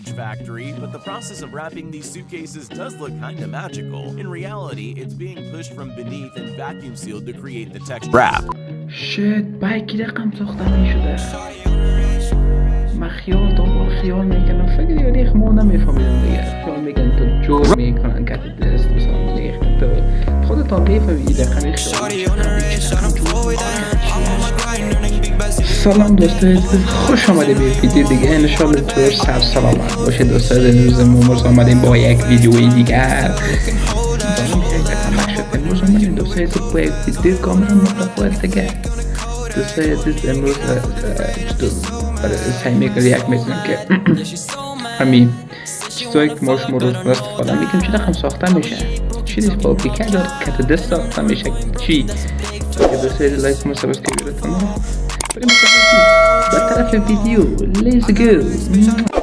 factory, but the process of wrapping these suitcases does look kinda magical. In reality, it's being pushed from beneath and vacuum sealed to create the texture wrap. شت بایکی رقم ساختم شده من خیال دنبال خیال میکنم فکر یعنی ما نمیفهمیدم دیگه خیال میگن تو جور میکنن که دست مثلا دیگه تو خودت هم بفهمی رقمی سلام دوستان خوش آمده به ویدیو دیگه انشالله تو سر سلامت باشه دوستان امروز ما آمدیم با یک ویدیوی دیگر امروز آمدیم دوستان با یک ویدیو کاملا متفاوت دیگه دوستان امروز سعی میکنم یک میزنم که همین چیزایی که ما شما روز استفاده میکنیم چه رقم ساخته میشه چیزی با اپلیکیشن کت دست ساخته میشه چی دوستان لایک و سابسکرایب کنید بریم به طرف ویدیو let's go.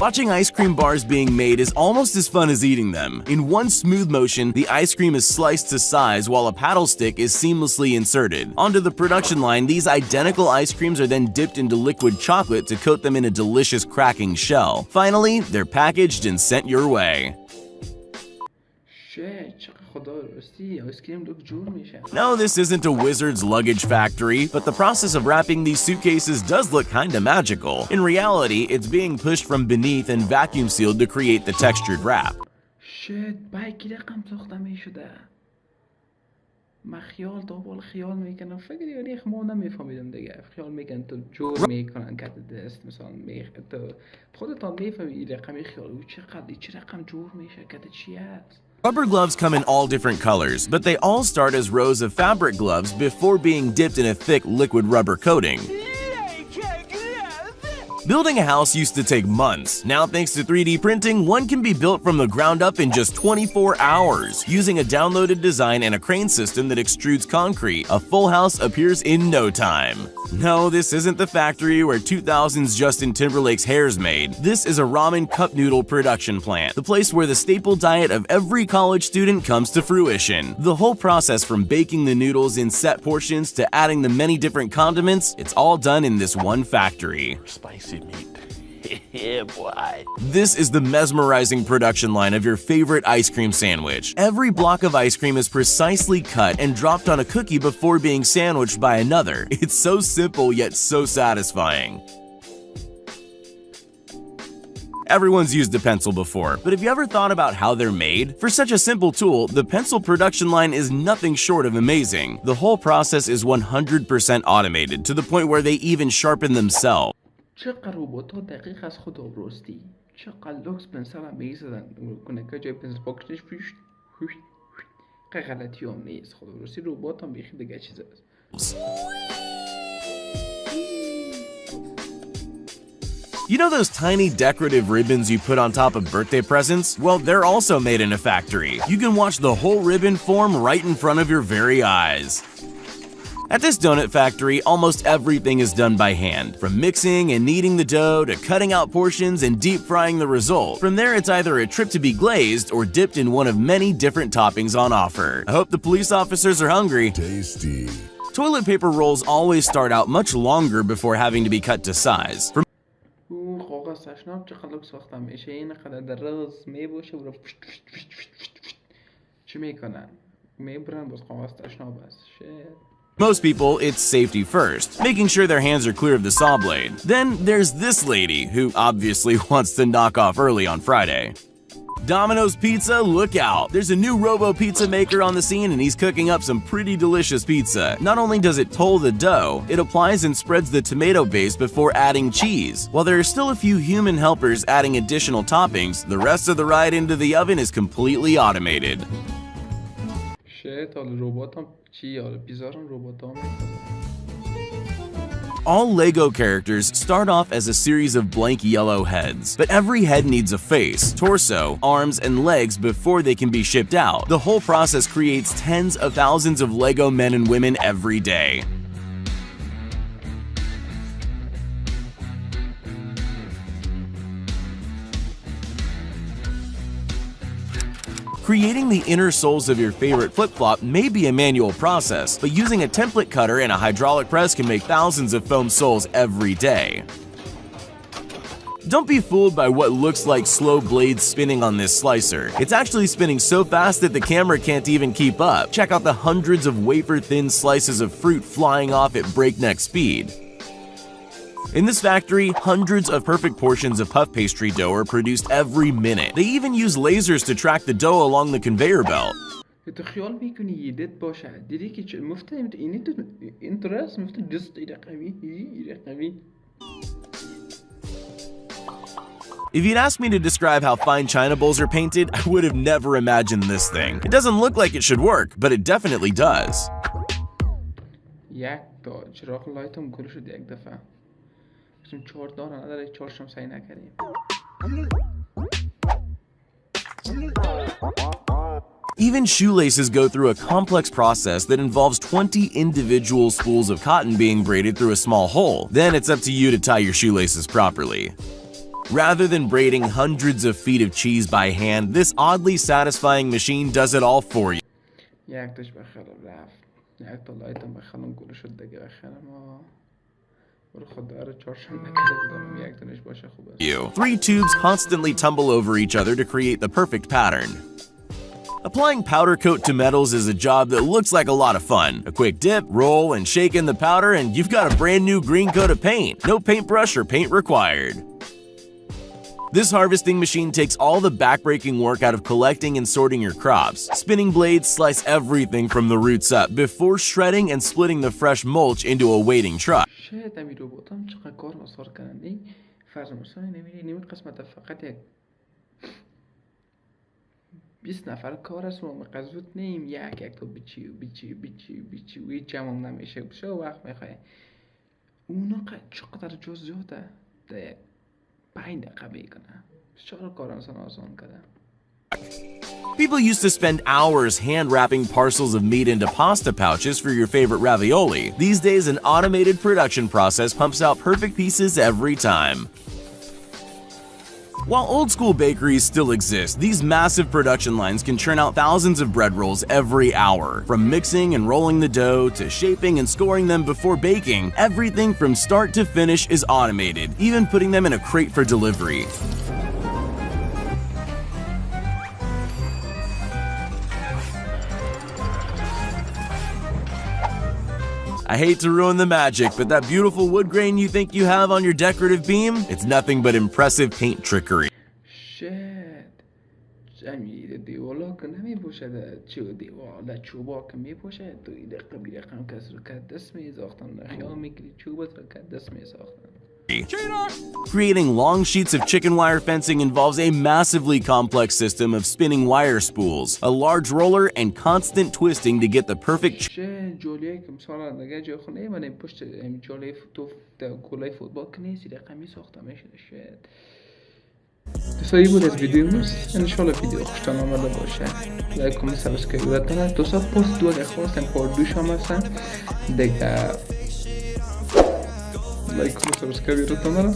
Watching ice cream bars being made is almost as fun as eating them. In one smooth motion, the ice cream is sliced to size while a paddle stick is seamlessly inserted. Onto the production line, these identical ice creams are then dipped into liquid chocolate to coat them in a delicious cracking shell. Finally, they're packaged and sent your way. No, this isn't a wizard's luggage factory, but the process of wrapping these suitcases does look kinda magical. In reality, it's being pushed from beneath and vacuum sealed to create the textured wrap. من خیال دنبال خیال میکنم فکر یعنی ما نمیفهمیدم دیگه خیال میگن تو جور میکنن که دست مثلا تو خودت هم میفهمی رقمی خیال چه رقم جور میشه که چی هست. Rubber gloves come in all different colors, but they all start as rows of fabric gloves before being dipped in a thick liquid rubber coating. Building a house used to take months. Now, thanks to 3D printing, one can be built from the ground up in just 24 hours. Using a downloaded design and a crane system that extrudes concrete, a full house appears in no time. No, this isn't the factory where 2000's Justin Timberlake's hair's made. This is a ramen cup noodle production plant, the place where the staple diet of every college student comes to fruition. The whole process from baking the noodles in set portions to adding the many different condiments, it's all done in this one factory. Spicy meat. Yeah, boy. This is the mesmerizing production line of your favorite ice cream sandwich. Every block of ice cream is precisely cut and dropped on a cookie before being sandwiched by another. It's so simple yet so satisfying. Everyone's used a pencil before, but have you ever thought about how they're made? For such a simple tool, the pencil production line is nothing short of amazing. The whole process is 100% automated to the point where they even sharpen themselves. چقدر روبوت ها دقیق از خود آبرستی چقدر لوکس پنسل هم میزدن کنه که جای پنسل پاکتش غلطی هم نیست خود آبرستی روبوت هم بیخی دیگه چیز هست. You know those tiny decorative ribbons you put on top of birthday presents? Well, they're also made in a factory. You can watch the whole ribbon form right in front of your very eyes. At this donut factory, almost everything is done by hand, from mixing and kneading the dough to cutting out portions and deep frying the result. From there, it's either a trip to be glazed or dipped in one of many different toppings on offer. I hope the police officers are hungry. Tasty. Toilet paper rolls always start out much longer before having to be cut to size. کاغذ تشناب چقدر ساخته میشه این قدر دراز میباشه و چی میکنن میبرن باز کاغذ تشناب است Most people, it's safety first, making sure their hands are clear of the saw blade. Then there's this lady, who obviously wants to knock off early on Friday. Domino's Pizza, look out! There's a new robo-pizza maker on the scene and he's cooking up some pretty delicious pizza. Not only does it toll the dough, it applies and spreads the tomato base before adding cheese. While there are still a few human helpers adding additional toppings, the rest of the ride into the oven is completely automated. All Lego characters start off as a series of blank yellow heads, but every head needs a face, torso, arms, and legs before they can be shipped out. The whole process creates tens of thousands of Lego men and women every day. Creating the inner soles of your favorite flip-flop may be a manual process, but using a template cutter and a hydraulic press can make thousands of foam soles every day. Don't be fooled by what looks like slow blades spinning on this slicer. It's actually spinning so fast that the camera can't even keep up. Check out the hundreds of wafer-thin slices of fruit flying off at breakneck speed. In this factory, hundreds of perfect portions of puff pastry dough are produced every minute. They even use lasers to track the dough along the conveyor belt. تو خیال میکنی یه دید باشه دیدی که مفته اینی تو اینترست مفته جست ایره قوی If you'd asked me to describe how fine china bowls are painted, I would have never imagined this thing. It doesn't look like it should work, but it definitely does. یک تا چراغ لایتم گل شد یک دفعه چون 4 داره نداره 4 شم سعی نکردیم Even shoelaces go through a complex process that involves 20 individual spools of cotton being braided through a small hole. Then it's up to you to tie your shoelaces properly. Rather than braiding hundreds of feet of cheese by hand, this oddly satisfying machine does it all for you. Three tubes constantly tumble over each other to create the perfect pattern. Applying powder coat to metals is a job that looks like a lot of fun. A quick dip, roll, and shake in the powder and you've got a brand new green coat of paint. No paintbrush or paint required. This harvesting machine takes all the backbreaking work out of collecting and sorting your crops. Spinning blades slice everything from the roots up before shredding and splitting the fresh mulch into a waiting truck. بیست نفر کار است و مقصود نیم یک تو بیچی و هیچ جمع نمیشه بشه وقت میخواه اونا چقدر جزئیاته ده 5 دقیقه بکنه بسیار کار انسان آسان کرده People used to spend hours hand wrapping parcels of meat into pasta pouches for your favorite ravioli. These days, an automated production process pumps out perfect pieces every time. While old-school bakeries still exist, these massive production lines can churn out thousands of bread rolls every hour. From mixing and rolling the dough to shaping and scoring them before baking, everything from start to finish is automated, even putting them in a crate for delivery. I hate to ruin the magic, but that beautiful wood grain you think you have on your decorative beam, it's nothing but impressive paint trickery. Shit. جمعی دیوالا که نمی باشد چه دیوالا چوبا که می باشد تو این دقیقه بیرقم کس رو که دست می ساختن خیال میگیری چوبت رو که دست می ساختن Creating long sheets of chicken wire fencing involves a massively complex system of spinning wire spools, a large roller, and constant twisting to get the perfect دوستایی بود از ویدیومز انشالله ویدیو خوشتان آمده باشه لایک کامنت سابسکرایب بزنید دوستا پست دو اگه خواستن پارت 2 هم هستن دیگه لایک کامنت سابسکرایب رو تمام